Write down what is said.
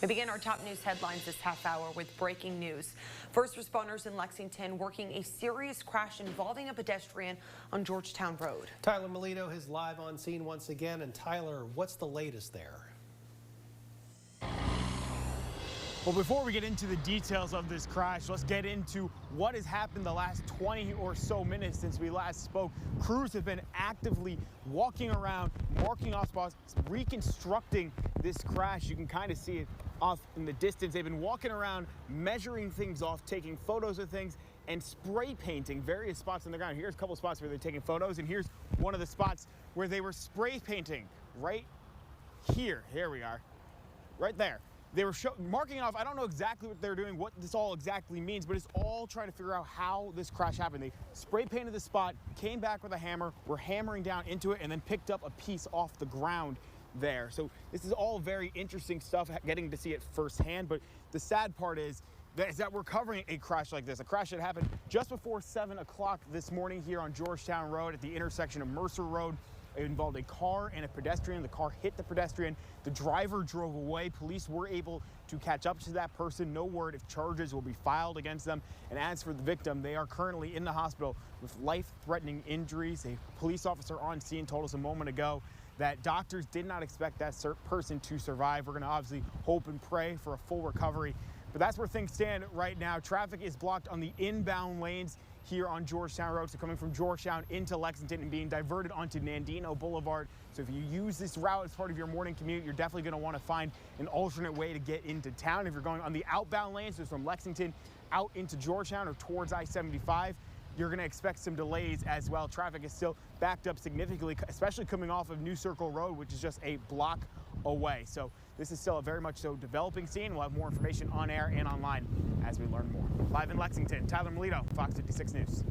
We begin our top news headlines this half hour with breaking news. First responders in Lexington working a serious crash involving a pedestrian on Georgetown Road. Tyler Melito is live on scene once again. And Tyler, what's the latest there? Well, before we get into the details of this crash, let's get into what has happened the last 20 or so minutes since we last spoke. Crews have been actively walking around, marking off spots, reconstructing this crash. You can kind of see it off in the distance. They've been walking around, measuring things off, taking photos of things, and spray painting various spots on the ground. Here's a couple spots where they're taking photos, and here's one of the spots where they were spray painting right here. Here we are, right there. They were marking off. I don't know exactly what they're doing, what this all exactly means, but it's all trying to figure out how this crash happened. They spray painted the spot, came back with a hammer, were hammering down into it, and then picked up a piece off the ground there. So this is all very interesting stuff, getting to see it firsthand. But the sad part is that we're covering a crash like this, a crash that happened just before 7 o'clock this morning here on Georgetown Road at the intersection of Mercer Road. It involved a car and a pedestrian. The car hit the pedestrian. The driver drove away. Police were able to catch up to that person. No word if charges will be filed against them. And as for the victim, they are currently in the hospital with life-threatening injuries. A police officer on scene told us a moment ago that doctors did not expect that person to survive. We're going to obviously hope and pray for a full recovery. But that's where things stand right now. Traffic is blocked on the inbound lanes here on Georgetown Road, so coming from Georgetown into Lexington and being diverted onto Nandino Boulevard. So if you use this route as part of your morning commute, you're definitely going to want to find an alternate way to get into town. If you're going on the outbound lanes, so from Lexington out into Georgetown or towards I-75, you're going to expect some delays as well. Traffic is still backed up significantly, especially coming off of New Circle Road, which is just a block away. So this is still a very much so developing scene. We'll have more information on air and online as we learn more. Live in Lexington, Tyler Melito, Fox 56 News.